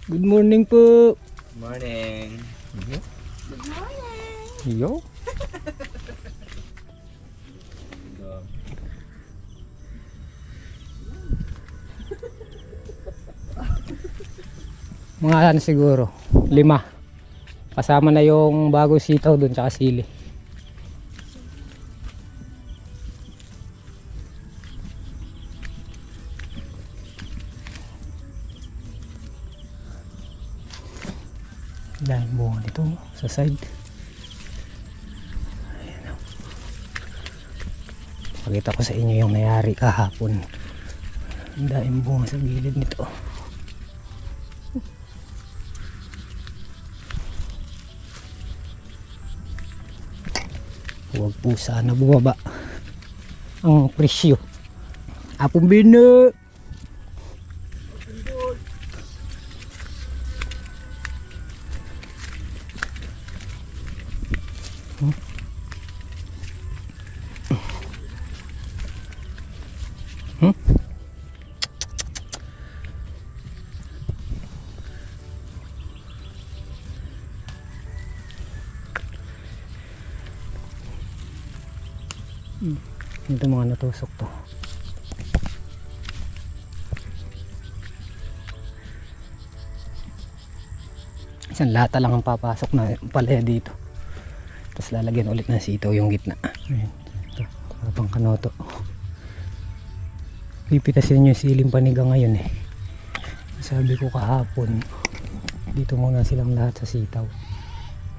Good morning po. Morning. Good morning. Yo. Mga ano siguro, 5. Kasama na yung bagong sitaw dun tsaka sili. Dahil bunga dito sa side. Ayan. Pakita ko sa inyo yung nangyari kahapon. Dahil bunga sa gilid nito. Huwag po sana bumaba ang presyo. Apong bina. Ito mga natusok to. Isang lata lang ang papasok na palaya dito. Tapos lalagyan ulit ng sitaw yung gitna. Ayan. Ito, parang kanoto. Pipitasin yung siling paniga ngayon eh. Sabi ko kahapon, dito muna silang lahat sa sitaw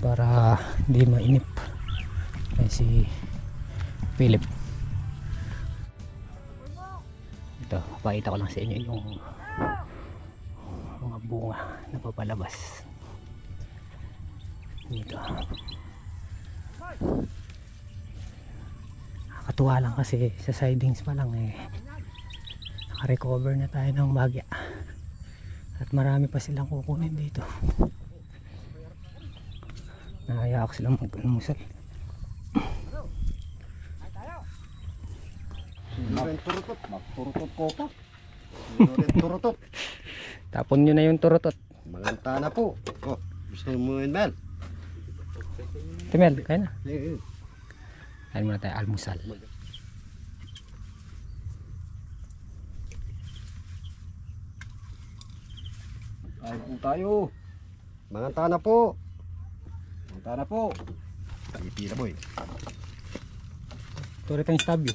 para hindi mainip. Ay si Philip. Ito, pakita ko lang sa inyo yung mga bunga na papalabas dito. Nakakatuwa lang kasi sa sidings pa lang eh naka-recover na tayo ng bagya at marami pa silang kukunin dito. Nahaya ako silang mag-almusal. Turutot. Tapon nyo na yung turutot. Maganda na po. Oh, gusto mo yun, Mel? Timel, kaya na. Eh. Kain muna tayo almusal. Kain po tayo. Maganda na po. Maganda na po. Pipira boy. Tuloy tayong stabyo.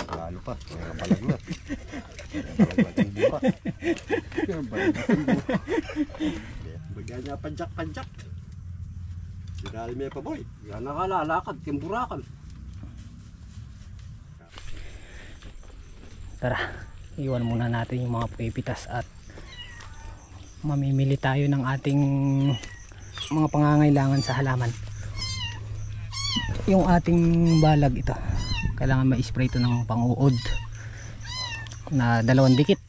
Lalo pa. Mga palaglat. Palaglat ang buka. Palaglat ang buka. Bagay niya panjak-panjak. Sinali mo pa boy. Yan nakalalakad. Kimburakan. Tara, iwan muna natin yung mga pepitas at mamimili tayo ng ating mga pangangailangan sa halaman. Yung ating balag ito, kailangan ma-spray ito ng pang-uod na 2 dikit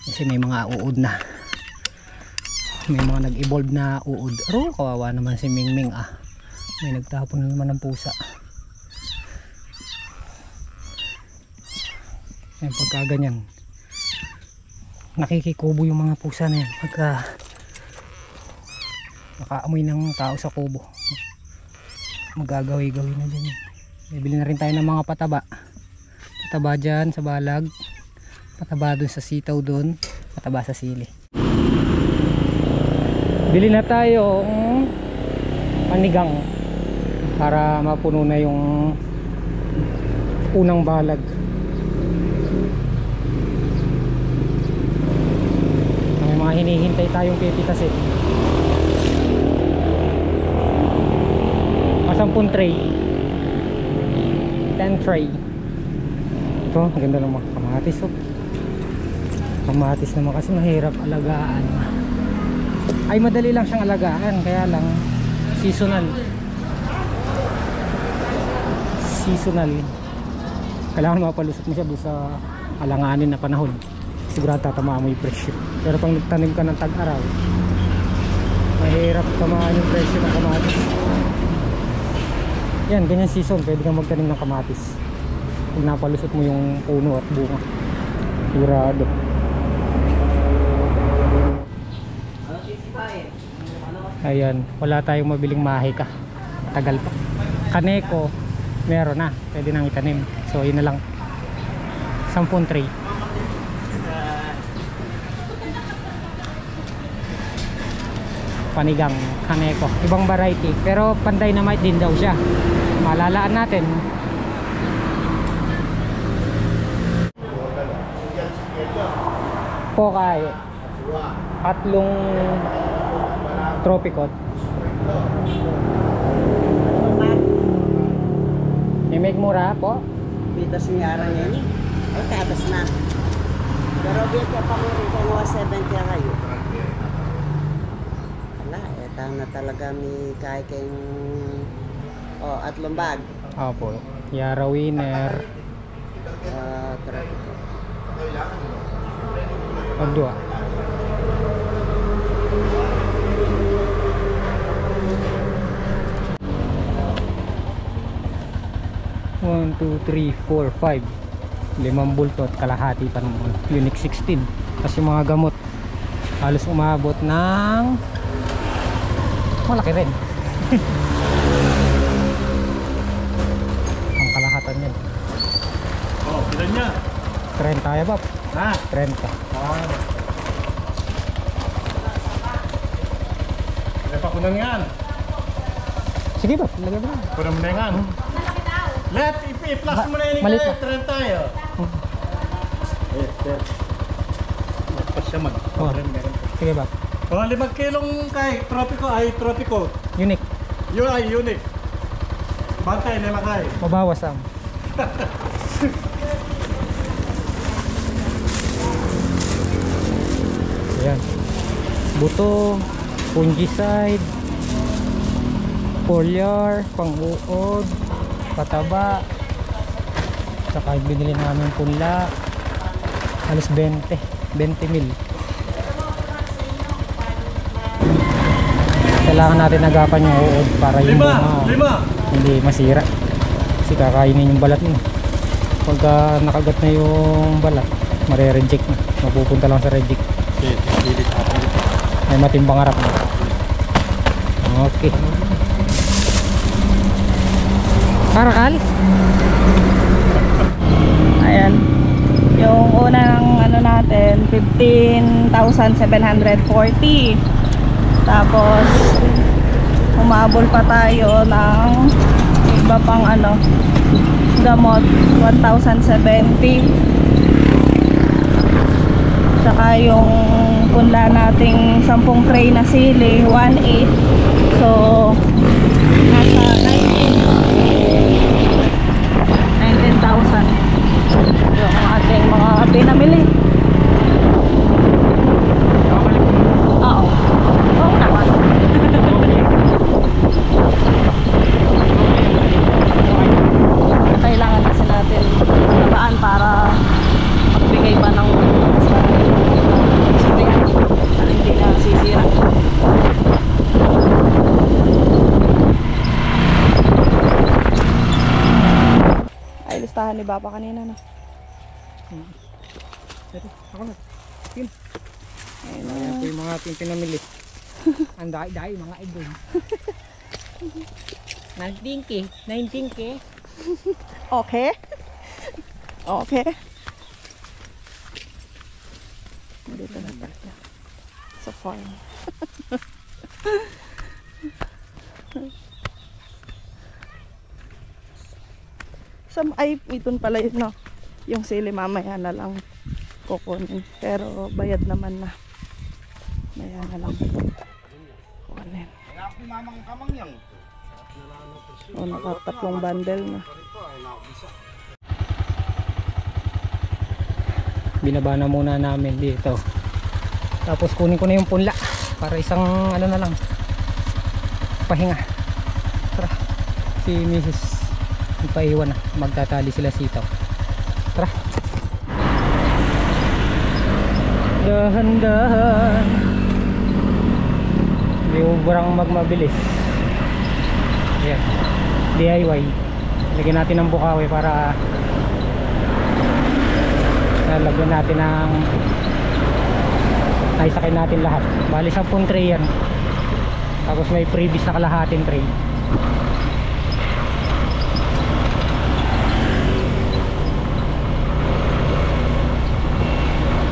kasi may mga uod na, may mga nag-evolve na uod. Pero kawawa naman si Mingming may nagtapon na naman ng pusa. Yan, pagka ganyan nakikikubo yung mga pusa na yan pagka nakaamoy ng tao sa kubo, magagawi-gawi na dyan. Bibili na rin tayo ng mga pataba dyan sa balag, pataba dun sa sitaw dun, pataba sa sili. Bili na tayo panigang para mapuno na yung unang balag. May mga hinihintay tayong pepitas eh. 10 tray, 10 tray. Ito, ganda ng mga kamatis. Kamatis naman kasi mahirap alagaan. Ay, madali lang siyang alagaan, kaya lang seasonal. Kailangan mapalusot mo siya doon sa alanganin na panahon. Sigurado tatamaan mo yung presyo. Pero pag nagtanim ka ng tag-araw, mahirap tamaan yung presyo ng kamatis. Yan, ganyan season, pwede kang magtanim ng kamatis pag napalusot mo yung puno at bunga. Sigurado. Ayan, wala tayong mabiling mahika. Tagal pa. Kaneko, meron na. Pwede nang itanim. So, yun na lang. 10 tray. Panigang, kaneko. Ibang variety. Pero pan-dynamite din daw siya. Malalaan natin. Pokay. 3 tropicot. I-make mura po. Bitas niya arang yan eh. Ay, tatas na. Pero bito pa mo rin kung 70 kayo. Wala, etang na talaga may kaya kayong... Oh, at lumbag. Opo. Yara winner. Tropico. Pagdua. One, two, three, four, 5. 5 bulto at kalahati pa ng Unique 16. Kasi yung mga gamot halos umabot ng malaki rin. Ang kalahatan yan. Oh, ilan niya? 30 kaya ba? Ha? 30. Kaya pa kunan yan. Sige ba? Lagyan mo na. Kunan mo na yan. Let, i-plus mo na yun. Malit na. 30 tayo. Magpas siya mag. Oh. Sige ba? Oh, 5 kilong kay Tropico ay Tropico. Unique. Yun ay unique. Bantay, 5 kay. Mabawas ang. Ayan. Buto, fungicide, foliar, pang-uod, pataba, saka binili namin punla, halos 20 mil. Kailangan natin agapan yung uod para yung bunga hindi masira, kasi kakainin yung balat mo. Pagka nakagat na yung balat, mare-reject na, mapupunta lang sa reject. May matimbang harap na. Okay. Karakal? Ayan. Yung unang ano natin, 15,740. Tapos, umabol pa tayo ng iba pang ano, gamot, 1,070. Saka yung punla nating 10 tray na sili, 1,800. So, nasa 19,000 yung ating mga pinamili. Oo. Oo naman. Kailangan kasi natin labaan para magbigay pa ng para hindi na sisira. Ay, listahan ni Papa kanina na. Ako na. Yun. Ayun na. Ayan po yung mga ating pinamili. Ang dahi-dahi mga idol. 19K. Okay. Okay. Dito na tayo. Sa farm. Ay, itun pala yun, no? Yung sili mamaya na lang kukunin. Pero bayad naman na. Maya na lang kukunin. O, nakatatlong bundle na. Binaba na muna namin dito. Tapos kunin ko na yung punla para isang ano na lang pahinga. Tara, si Mrs. ipaiwan na, magtatali sila sitaw. Tara, dahan-dahan, hindi ubrang magmabilis. Ayan, DIY. Lagyan natin ng bukawi para lagyan natin ng Ay sakay natin lahat. Bali 10 tray yan. Tapos may previous na kalahating tray.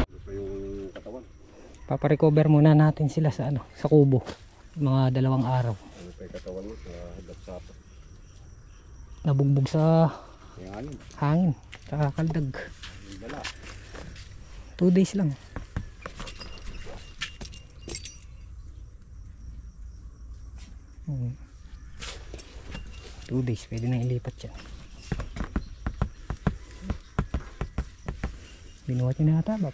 Gusto yung katawan. Paparecover muna natin sila sa ano, sa kubo. Mga 2 araw. Ano pa yung katawan mo sa dapsapa. Nabugbog sa Yung anin. hangin. Sa kaldag. Yung dala. 2 days lang. Hmm. 2 days, pwede na ilipat yan. Binuhat niya na tabak.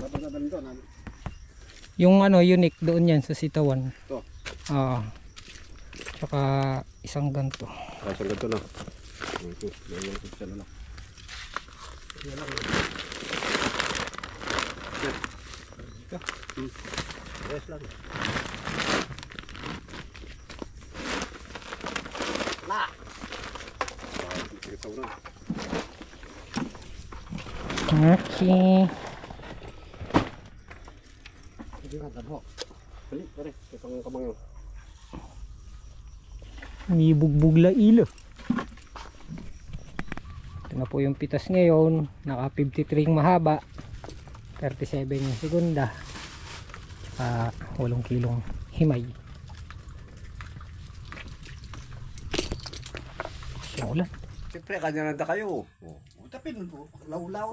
Dapat na doon. Yung ano, unique doon yan sa sitawan. Ito. Oo. Tsaka isang ganto. Kasang ganito na. Ito. Mayroon ko siya na lang. Yan lang. Yes lang. La! Okay. Hindi nga tabo. Balik, pare. Itong kamang yun. May bugbugla ilo. Ito na po yung pitas ngayon. Naka 53 mahaba. 37 yung segunda. Tsaka 8 kilong himay. Ulan. Siyempre, kanya nanda kayo. Utapin, law-law.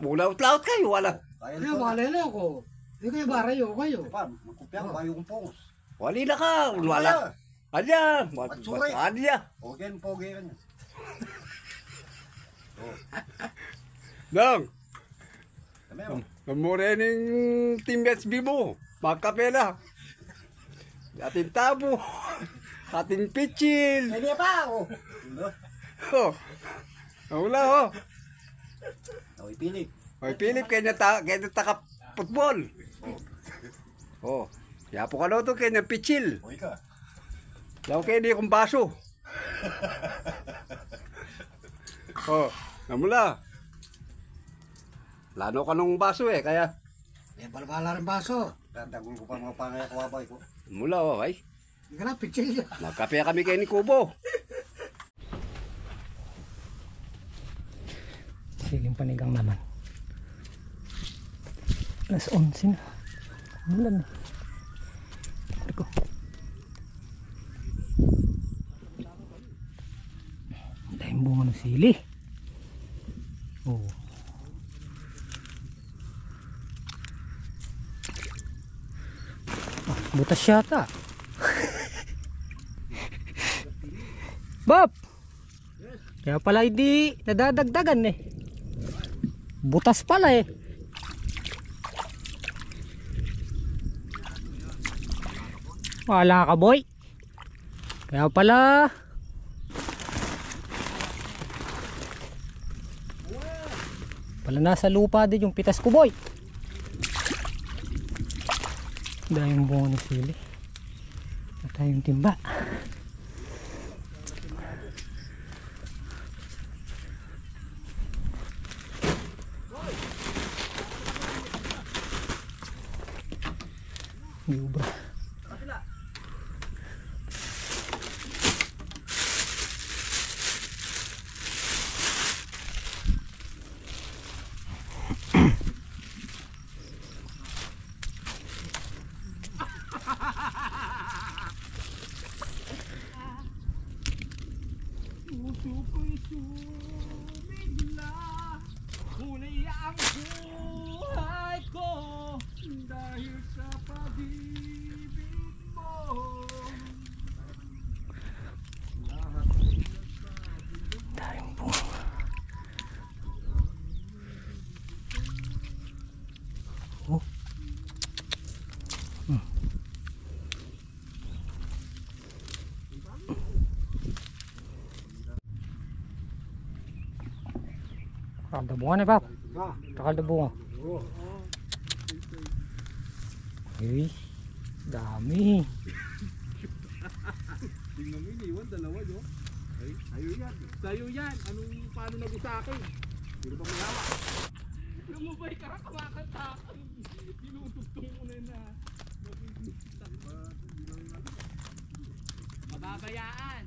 Ulaw-law kayo, wala. Kaya malala ako. Hindi kayo barayo kayo. Pa, magkupya ko kayo kong pongos. Wali na ka, wala. Alya, Matsuri. alya. Pogi ka niya. Dong, Kami mo. mamurening team SB mo. Magkapela. Ating tabo. Ating pitchil. Hindi pa ako. Oh. Wala oh. Ako ipinig. Oy, Philip, kaya taka football. Oh. Yapo ka daw to kaya pitchil. Uy ka. Yaw kaya di kong baso. Oh, namula. Lano ka nung baso eh, kaya May balbala rin baso. Tandagul ko pa mga pangayakawabay ko. mula oh, ay. Hindi ka na, pitchil. Magkape kami kay ni Kubo. Siling panigang naman. Alas 11 na. Bulan na. Ako. Dahil bunga ng sili. Oh. Ah, butas yata. Bob! Kaya pala hindi nadadagdagan eh. Butas pala eh. Wala ka boy. Kaya pala nasa lupa din yung pitas ko boy. Dahil yung bunga ng sili. At tayong timba. Diba? Takal na ba? Takal na bunga. Hey, dami. Tingnan mo iniwan, dalawa yun. Ay, sa'yo yan. Sa'yo yan. Anong paano nag sa akin? Sino ba may hawak? Lumubay ka, kumakanta. Tinutugtong mo na. Mababayaan.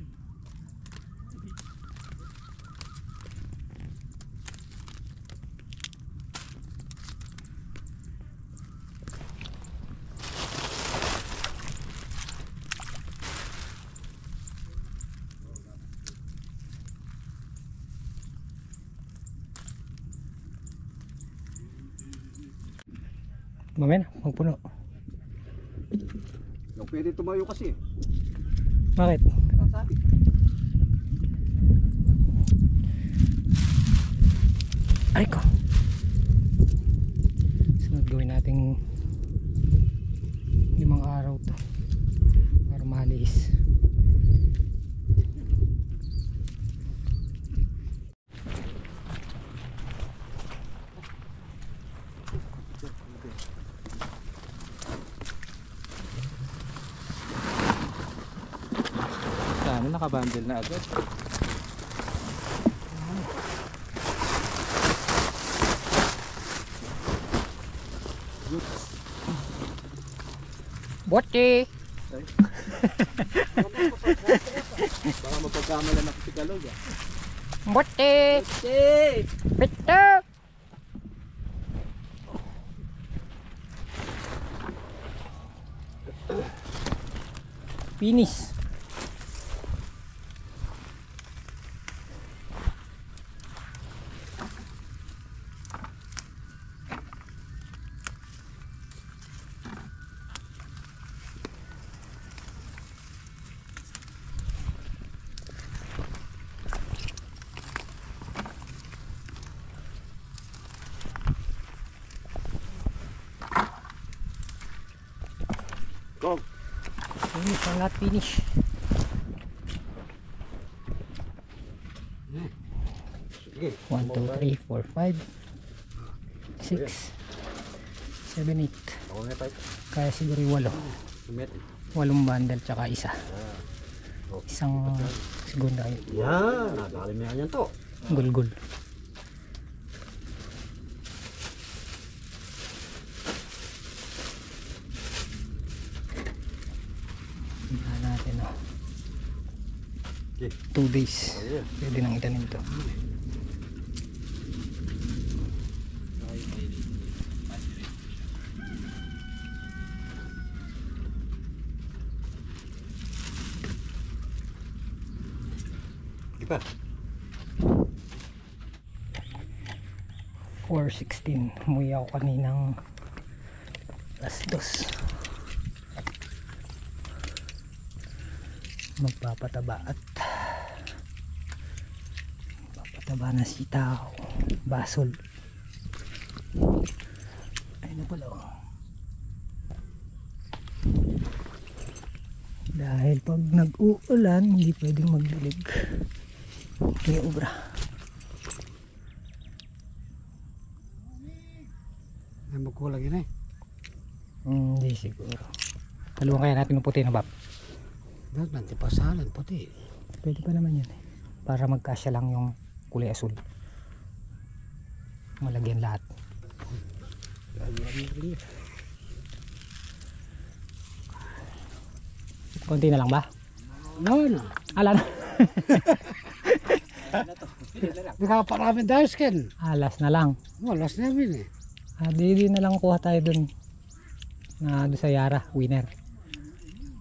Mamaya na, magpuno. Yung pwede tumayo kasi. Bakit? Ang sabi. Ay ko. Sunod gawin nating 5 araw to para malis. Sana nakabundle na agad. Bote! Baka mapagkamalan ako si Kalog ah. Bote! Pito! Finish! Go. Finish ang lahat, finish. Sige. 1, 2, 3, 4, 5 6 7, 8. Ako na tayo. Kaya siguro yung 8 bundle tsaka isa. Isang segunda yun. Yan, nadali mo yan to. Gulgul. Tingnan natin oh. Okay. 2 days. Pwede nang itanim to. Di ba? 4:16. Umuwi ako kaninang alas 2. Magpapataba at magpapataba na sitaw, basol. Ayun na pala oh. Dahil pag nag-uulan hindi pwedeng magdilig yung obra. Ay, magkulang yun eh. Hindi siguro. Taluan kaya natin ng puti na bab. Dahil nantipasalan, puti. Pwede pa naman yun eh. Para magkasya lang yung kulay asul. Malagyan lahat. Konti na lang ba? No, no. Ala na. Di ka parami dahil skin. Alas na lang. Walas namin eh. Di na lang kuha tayo dun. Na doon sa Yara, winner.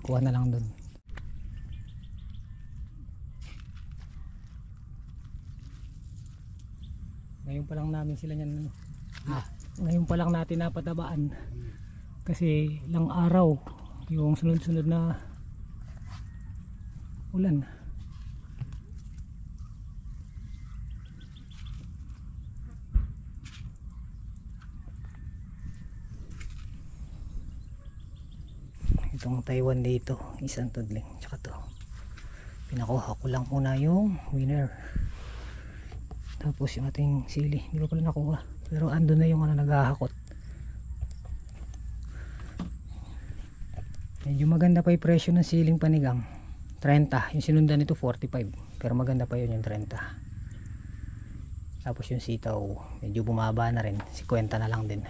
Kuha na lang dun. Ngayon pa lang namin sila niyan ano. Ngayon pa lang natin napatabaan. Kasi ilang araw yung sunod-sunod na ulan. Itong Taiwan dito, isang tudling, tsaka to. Pinakuha ko lang muna yung winner. Tapos yung ating sili, hindi ko pala nakuha. Pero ando na yung ano naghahakot. Medyo maganda pa yung presyo ng siling panigang. 30, yung sinundan nito 45. Pero maganda pa yun yung 30. Tapos yung sitaw medyo bumaba na rin, 50 na lang din,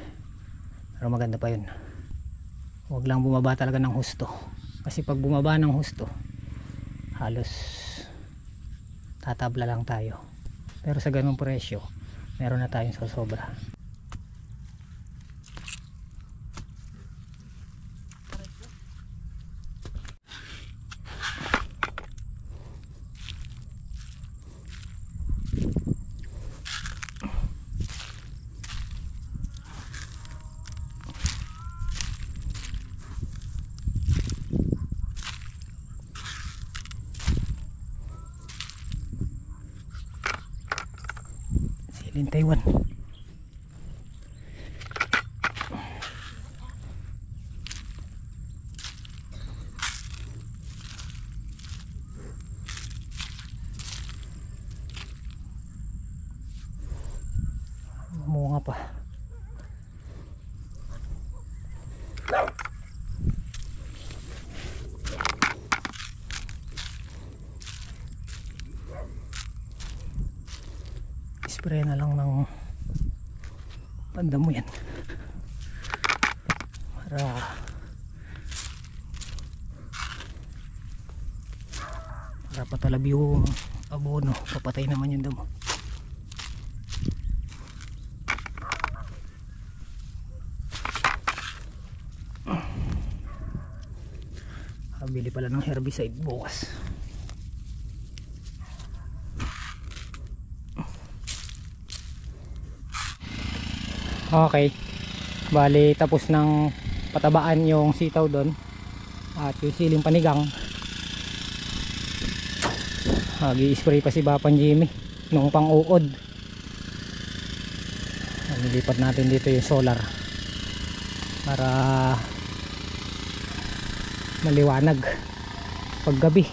pero maganda pa yun. Huwag lang bumaba talaga ng husto, kasi pag bumaba ng husto halos tatabla lang tayo. Pero sa ganung presyo meron na tayong sosobra. Siling Taiwan. Bunga pa. Spray na lang ng pandamo yan para patalab yung abono, papatay naman yung damo. Bili pala ng herbicide bukas. Okay, bali tapos ng patabaan yung sitaw doon at yung siling panigang. Mag-i-spray pa si Bapan Jimmy nung pang-uod. Nilipat natin dito yung solar para maliwanag pag gabi.